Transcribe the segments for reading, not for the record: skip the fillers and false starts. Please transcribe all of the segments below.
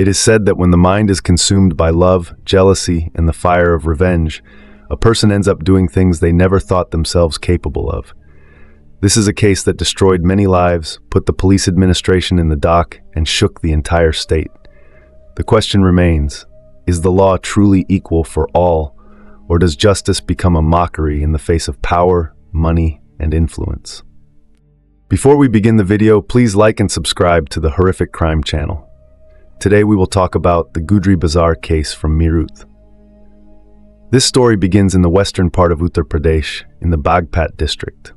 It is said that when the mind is consumed by love, jealousy, and the fire of revenge, a person ends up doing things they never thought themselves capable of. This is a case that destroyed many lives, put the police administration in the dock, and shook the entire state. The question remains, is the law truly equal for all, or does justice become a mockery in the face of power, money, and influence? Before we begin the video, please like and subscribe to the Horrific Crime channel. Today we will talk about the Gudri Bazaar case from Meerut. This story begins in the western part of Uttar Pradesh, in the Bagpat district.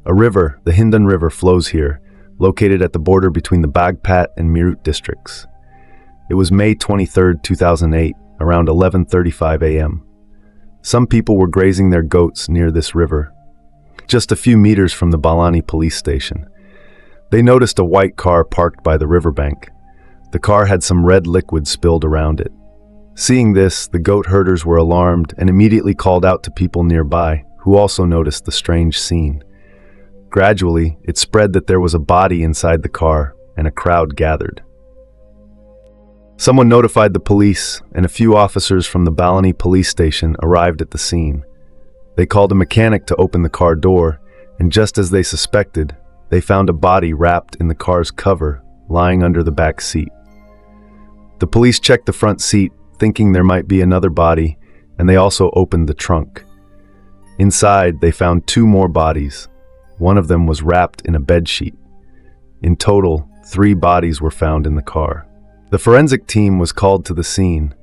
A river, the Hindon River, flows here, located at the border between the Bagpat and Meerut districts. It was May 23, 2008, around 11:35 a.m. Some people were grazing their goats near this river, just a few meters from the Balani police station. They noticed a white car parked by the riverbank. The car had some red liquid spilled around it. Seeing this, the goat herders were alarmed and immediately called out to people nearby, who also noticed the strange scene. Gradually, it spread that there was a body inside the car, and a crowd gathered. Someone notified the police, and a few officers from the Balani police station arrived at the scene. They called a mechanic to open the car door, and just as they suspected, they found a body wrapped in the car's cover, lying under the back seat. The police checked the front seat, thinking there might be another body, and they also opened the trunk. Inside, they found two more bodies. One of them was wrapped in a bedsheet. In total, 3 bodies were found in the car. The forensic team was called to the scene.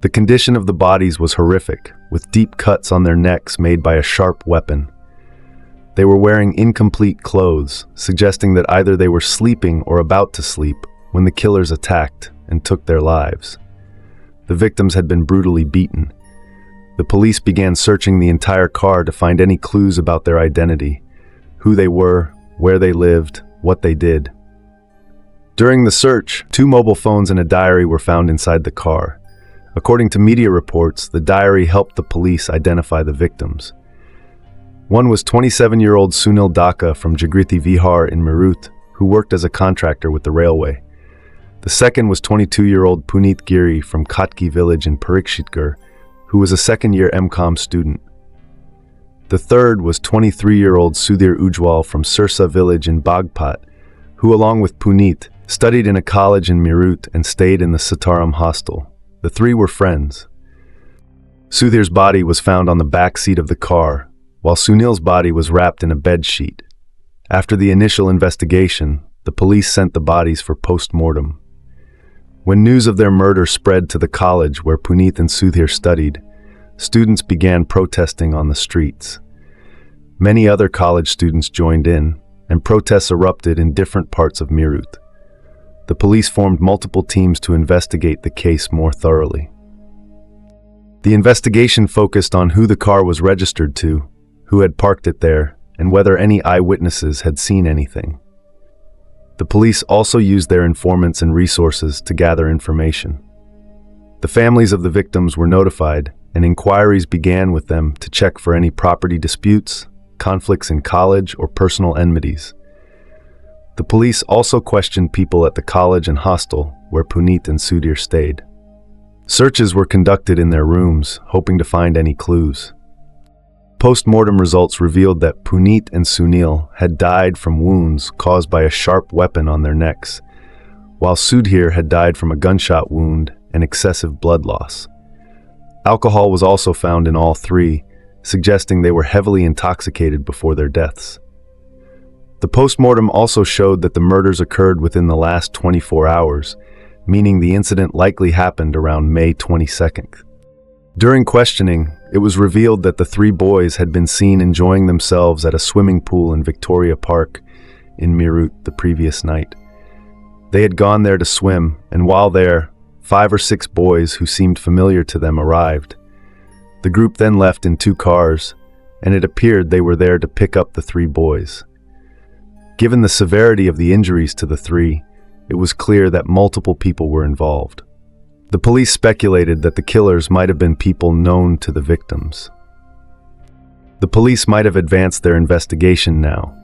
The condition of the bodies was horrific, with deep cuts on their necks made by a sharp weapon. They were wearing incomplete clothes, suggesting that either they were sleeping or about to sleep when the killers attacked and took their lives. The victims had been brutally beaten. The police began searching the entire car to find any clues about their identity, who they were, where they lived, what they did. During the search, 2 mobile phones and a diary were found inside the car. According to media reports, the diary helped the police identify the victims. One was 27-year-old Sunil Dhaka from Jagriti Vihar in Meerut, who worked as a contractor with the railway. The second was 22-year-old Puneet Giri from Khatki village in Parikshitgarh, who was a second-year MCOM student. The third was 23-year-old Sudhir Ujwal from Sirsa village in Bagpat, who along with Puneet, studied in a college in Meerut and stayed in the Sitaram hostel. The 3 were friends. Sudhir's body was found on the back seat of the car, while Sunil's body was wrapped in a bed sheet. After the initial investigation, the police sent the bodies for post-mortem. When news of their murder spread to the college where Puneet and Sudhir studied, students began protesting on the streets. Many other college students joined in, and protests erupted in different parts of Meerut. The police formed multiple teams to investigate the case more thoroughly. The investigation focused on who the car was registered to, who had parked it there, and whether any eyewitnesses had seen anything. The police also used their informants and resources to gather information. The families of the victims were notified, and inquiries began with them to check for any property disputes, conflicts in college, or personal enmities. The police also questioned people at the college and hostel where Puneet and Sudhir stayed. Searches were conducted in their rooms, hoping to find any clues. Post-mortem results revealed that Puneet and Sunil had died from wounds caused by a sharp weapon on their necks, while Sudhir had died from a gunshot wound and excessive blood loss. Alcohol was also found in all 3, suggesting they were heavily intoxicated before their deaths. The post-mortem also showed that the murders occurred within the last 24 hours, meaning the incident likely happened around May 22nd. During questioning, it was revealed that the 3 boys had been seen enjoying themselves at a swimming pool in Victoria Park in Meerut the previous night. They had gone there to swim, and while there, 5 or 6 boys who seemed familiar to them arrived. The group then left in 2 cars, and it appeared they were there to pick up the 3 boys. Given the severity of the injuries to the 3, it was clear that multiple people were involved. The police speculated that the killers might have been people known to the victims. The police might have advanced their investigation now.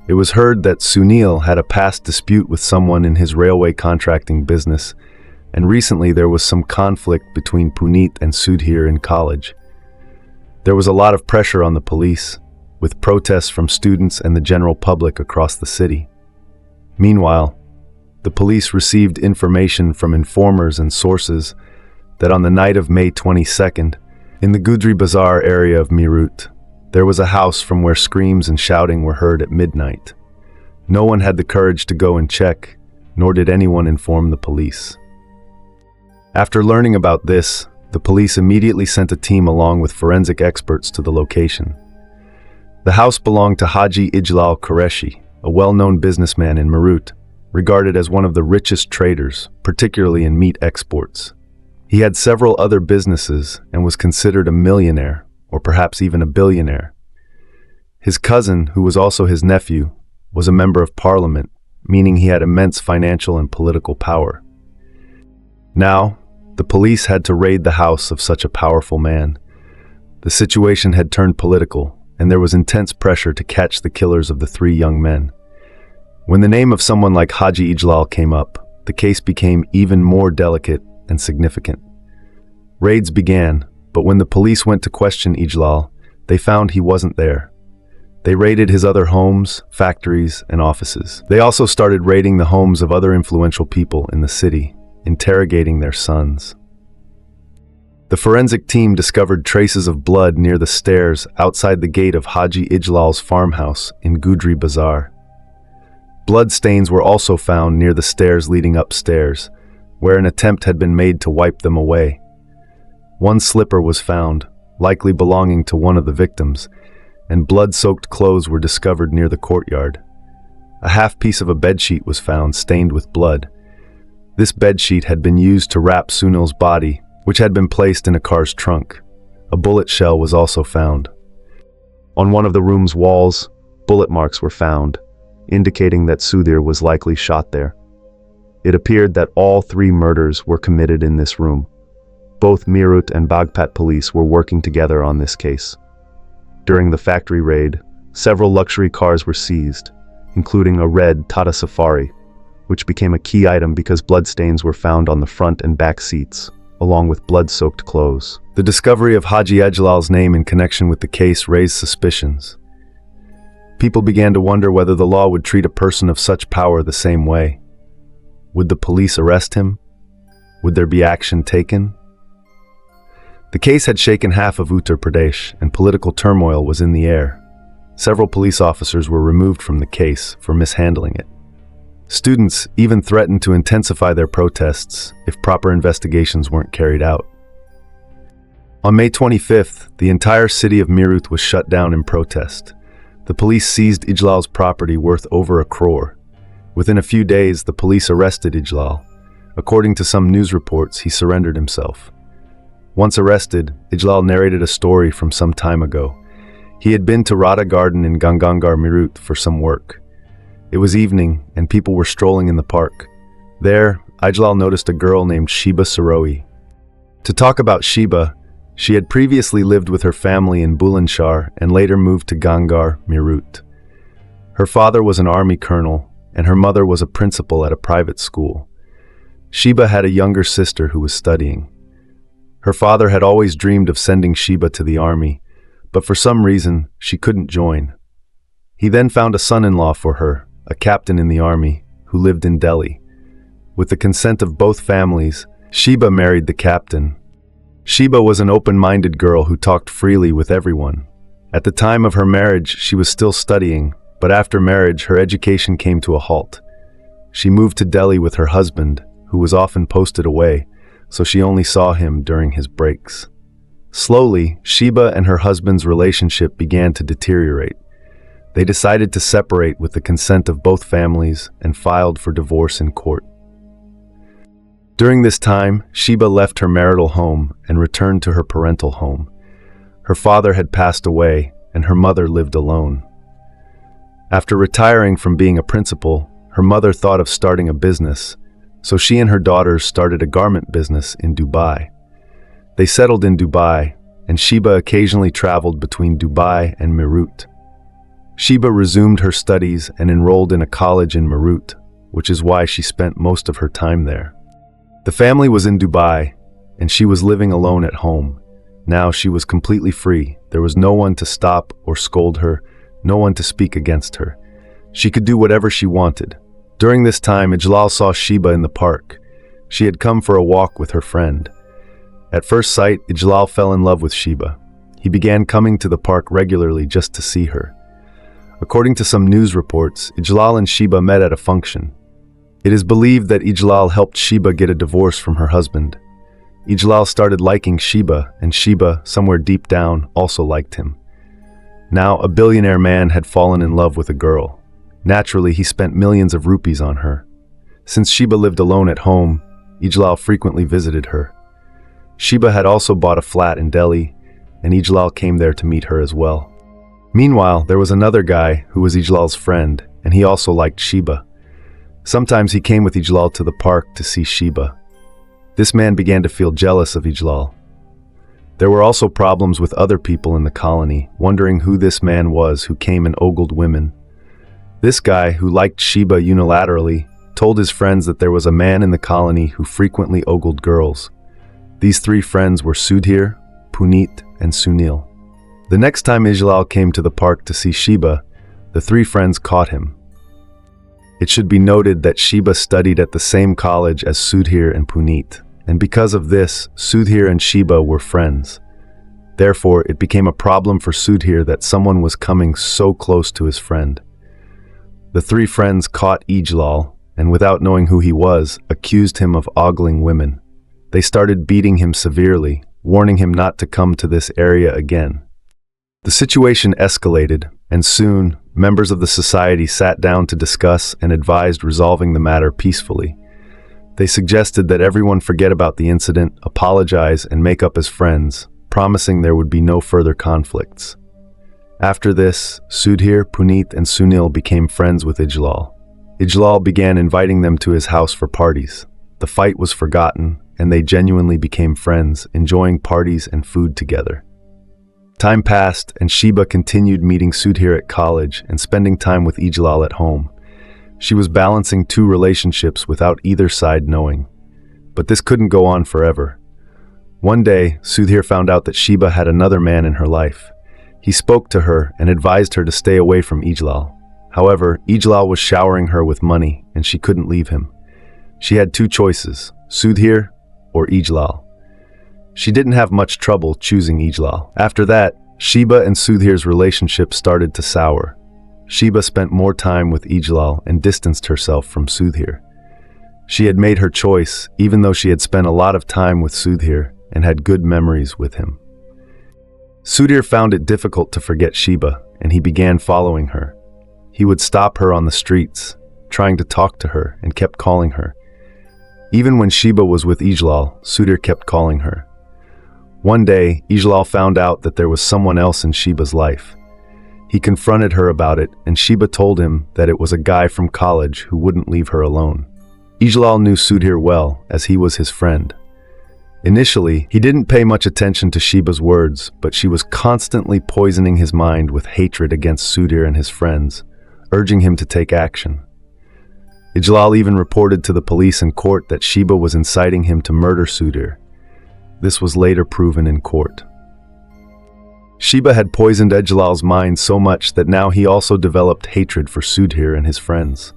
It was heard that Sunil had a past dispute with someone in his railway contracting business, and recently there was some conflict between Puneet and Sudhir in college. There was a lot of pressure on the police, with protests from students and the general public across the city. Meanwhile, the police received information from informers and sources that on the night of May 22nd, in the Gudri Bazaar area of Meerut, there was a house from where screams and shouting were heard at midnight. No one had the courage to go and check, nor did anyone inform the police. After learning about this, the police immediately sent a team along with forensic experts to the location. The house belonged to Haji Ijlal Qureshi, a well-known businessman in Meerut, regarded as one of the richest traders, particularly in meat exports. He had several other businesses and was considered a millionaire, or perhaps even a billionaire. His cousin, who was also his nephew, was a member of parliament, meaning he had immense financial and political power. Now, the police had to raid the house of such a powerful man. The situation had turned political, and there was intense pressure to catch the killers of the three young men. When the name of someone like Haji Ijlal came up, the case became even more delicate and significant. Raids began, but when the police went to question Ijlal, they found he wasn't there. They raided his other homes, factories, and offices. They also started raiding the homes of other influential people in the city, interrogating their sons. The forensic team discovered traces of blood near the stairs outside the gate of Haji Ijlal's farmhouse in Gudri Bazaar. Blood stains were also found near the stairs leading upstairs, where an attempt had been made to wipe them away. One slipper was found, likely belonging to one of the victims, and blood-soaked clothes were discovered near the courtyard. A half piece of a bedsheet was found, stained with blood. This bedsheet had been used to wrap Sunil's body, which had been placed in a car's trunk. A bullet shell was also found. On one of the room's walls, bullet marks were found, indicating that Sudhir was likely shot there. It appeared that all three murders were committed in this room. Both Meerut and Bagpat police were working together on this case. During the factory raid, several luxury cars were seized, including a red Tata Safari, which became a key item because bloodstains were found on the front and back seats, along with blood-soaked clothes. The discovery of Haji Ijlal's name in connection with the case raised suspicions. People began to wonder whether the law would treat a person of such power the same way. Would the police arrest him? Would there be action taken? The case had shaken half of Uttar Pradesh, and political turmoil was in the air. Several police officers were removed from the case for mishandling it. Students even threatened to intensify their protests if proper investigations weren't carried out. On May 25th, the entire city of Meerut was shut down in protest. The police seized Ijlal's property worth over 1 crore. Within a few days, the police arrested Ijlal. According to some news reports, he surrendered himself. Once arrested, Ijlal narrated a story from some time ago. He had been to Radha Garden in Gangangar, Meerut for some work. It was evening, and people were strolling in the park. There, Ijlal noticed a girl named Sheba Saroi. To talk about Sheba, she had previously lived with her family in Bulandshahr and later moved to Gangar, Meerut. Her father was an army colonel, and her mother was a principal at a private school. Sheba had a younger sister who was studying. Her father had always dreamed of sending Sheba to the army, but for some reason, she couldn't join. He then found a son-in-law for her, a captain in the army, who lived in Delhi. With the consent of both families, Sheba married the captain. Sheba was an open-minded girl who talked freely with everyone. At the time of her marriage, she was still studying, but after marriage, her education came to a halt. She moved to Delhi with her husband, who was often posted away, so she only saw him during his breaks. Slowly, Sheba and her husband's relationship began to deteriorate. They decided to separate with the consent of both families and filed for divorce in court. During this time, Sheba left her marital home and returned to her parental home. Her father had passed away, and her mother lived alone. After retiring from being a principal, her mother thought of starting a business, so she and her daughters started a garment business in Dubai. They settled in Dubai, and Sheba occasionally traveled between Dubai and Meerut. Sheba resumed her studies and enrolled in a college in Meerut, which is why she spent most of her time there. The family was in Dubai, and she was living alone at home. Now she was completely free. There was no one to stop or scold her, no one to speak against her. She could do whatever she wanted. During this time, Ijlal saw Sheba in the park. She had come for a walk with her friend. At first sight, Ijlal fell in love with Sheba. He began coming to the park regularly just to see her. According to some news reports, Ijlal and Sheba met at a function. It is believed that Ijlal helped Sheba get a divorce from her husband. Ijlal started liking Sheba, and Sheba, somewhere deep down, also liked him. Now, a billionaire man had fallen in love with a girl. Naturally, he spent millions of rupees on her. Since Sheba lived alone at home, Ijlal frequently visited her. Sheba had also bought a flat in Delhi, and Ijlal came there to meet her as well. Meanwhile, there was another guy who was Ijlal's friend, and he also liked Sheba. Sometimes he came with Ijlal to the park to see Sheba. This man began to feel jealous of Ijlal. There were also problems with other people in the colony, wondering who this man was who came and ogled women. This guy, who liked Sheba unilaterally, told his friends that there was a man in the colony who frequently ogled girls. These three friends were Sudhir, Puneet, and Sunil. The next time Ijlal came to the park to see Sheba, the three friends caught him. It should be noted that Sheba studied at the same college as Sudhir and Puneet, and because of this, Sudhir and Sheba were friends. Therefore, it became a problem for Sudhir that someone was coming so close to his friend. The three friends caught Ijlal, and without knowing who he was, accused him of ogling women. They started beating him severely, warning him not to come to this area again. The situation escalated, and soon, members of the society sat down to discuss and advised resolving the matter peacefully. They suggested that everyone forget about the incident, apologize, and make up as friends, promising there would be no further conflicts. After this, Sudhir, Puneet, and Sunil became friends with Ijlal. Ijlal began inviting them to his house for parties. The fight was forgotten, and they genuinely became friends, enjoying parties and food together. Time passed, and Sheba continued meeting Sudhir at college and spending time with Ijlal at home. She was balancing two relationships without either side knowing. But this couldn't go on forever. One day, Sudhir found out that Sheba had another man in her life. He spoke to her and advised her to stay away from Ijlal. However, Ijlal was showering her with money, and she couldn't leave him. She had two choices, Sudhir or Ijlal. She didn't have much trouble choosing Ijlal. After that, Sheba and Sudhir's relationship started to sour. Sheba spent more time with Ijlal and distanced herself from Sudhir. She had made her choice, even though she had spent a lot of time with Sudhir and had good memories with him. Sudhir found it difficult to forget Sheba, and he began following her. He would stop her on the streets, trying to talk to her, and kept calling her. Even when Sheba was with Ijlal, Sudhir kept calling her. One day, Ijlal found out that there was someone else in Sheba's life. He confronted her about it, and Sheba told him that it was a guy from college who wouldn't leave her alone. Ijlal knew Sudhir well, as he was his friend. Initially, he didn't pay much attention to Sheba's words, but she was constantly poisoning his mind with hatred against Sudhir and his friends, urging him to take action. Ijlal even reported to the police and court that Sheba was inciting him to murder Sudhir. This was later proven in court. Sheba had poisoned Ijlal's mind so much that now he also developed hatred for Sudhir and his friends.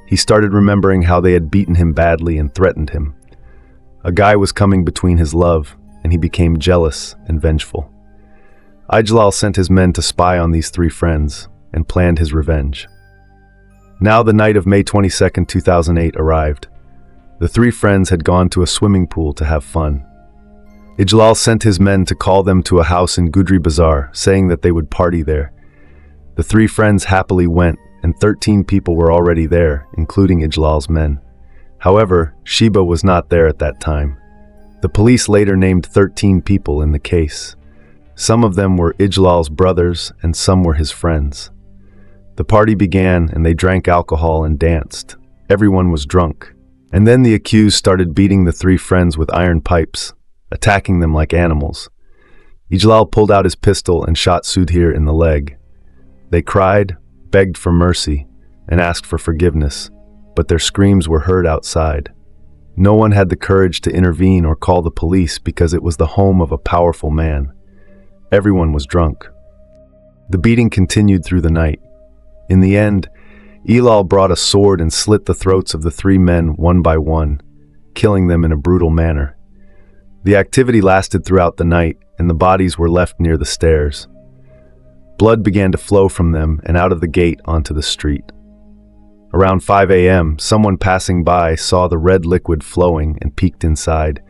He started remembering how they had beaten him badly and threatened him. A guy was coming between his love, and he became jealous and vengeful. Ijlal sent his men to spy on these three friends and planned his revenge. Now the night of May 22, 2008 arrived. The three friends had gone to a swimming pool to have fun. Ijlal sent his men to call them to a house in Gudri Bazaar, saying that they would party there. The three friends happily went, and 13 people were already there, including Ijlal's men. However, Sheba was not there at that time. The police later named 13 people in the case. Some of them were Ijlal's brothers, and some were his friends. The party began, and they drank alcohol and danced. Everyone was drunk. And then the accused started beating the three friends with iron pipes, attacking them like animals. Ijlal pulled out his pistol and shot Sudhir in the leg. They cried, begged for mercy, and asked for forgiveness, but their screams were heard outside. No one had the courage to intervene or call the police because it was the home of a powerful man. Everyone was drunk. The beating continued through the night. In the end, Ijlal brought a sword and slit the throats of the 3 men one by one, killing them in a brutal manner. The activity lasted throughout the night, and the bodies were left near the stairs. Blood began to flow from them and out of the gate onto the street. Around 5 a.m., someone passing by saw the red liquid flowing and peeked inside.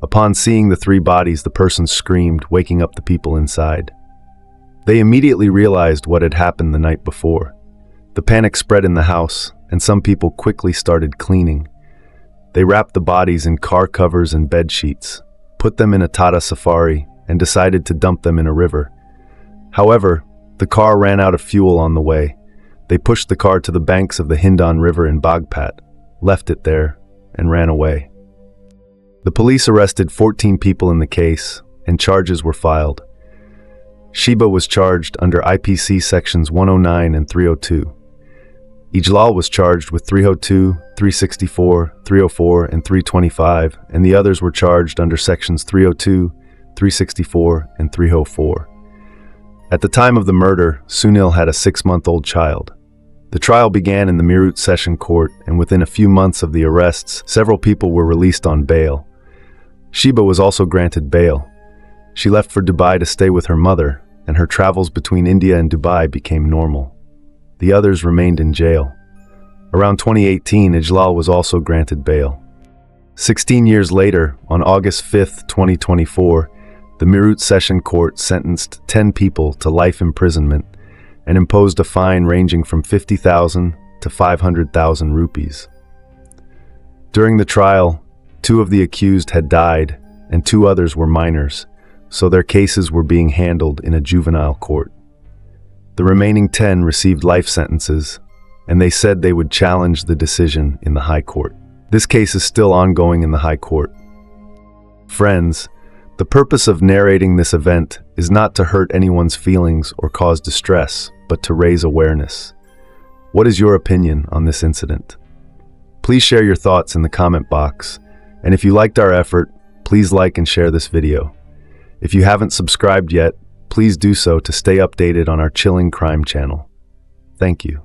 Upon seeing the 3 bodies, the person screamed, waking up the people inside. They immediately realized what had happened the night before. The panic spread in the house, and some people quickly started cleaning. They wrapped the bodies in car covers and bed sheets, put them in a Tata Safari, and decided to dump them in a river. However, the car ran out of fuel on the way. They pushed the car to the banks of the Hindon River in Bagpat, left it there, and ran away. The police arrested 14 people in the case, and charges were filed. Sheba was charged under IPC sections 109 and 302. Ijlal was charged with 302, 364, 304, and 325, and the others were charged under sections 302, 364, and 304. At the time of the murder, Sunil had a 6-month-old child. The trial began in the Meerut Session Court, and within a few months of the arrests, several people were released on bail. Sheba was also granted bail. She left for Dubai to stay with her mother, and her travels between India and Dubai became normal. The others remained in jail. Around 2018, Ijlal was also granted bail. 16 years later, on August 5, 2024, the Meerut Session Court sentenced 10 people to life imprisonment and imposed a fine ranging from 50,000 to 500,000 rupees. During the trial, 2 of the accused had died and 2 others were minors, so their cases were being handled in a juvenile court. The remaining 10 received life sentences, and they said they would challenge the decision in the High Court. This case is still ongoing in the High Court. Friends, the purpose of narrating this event is not to hurt anyone's feelings or cause distress, but to raise awareness. What is your opinion on this incident? Please share your thoughts in the comment box, and if you liked our effort, please like and share this video. If you haven't subscribed yet, please do so to stay updated on our Chilling Crime channel. Thank you.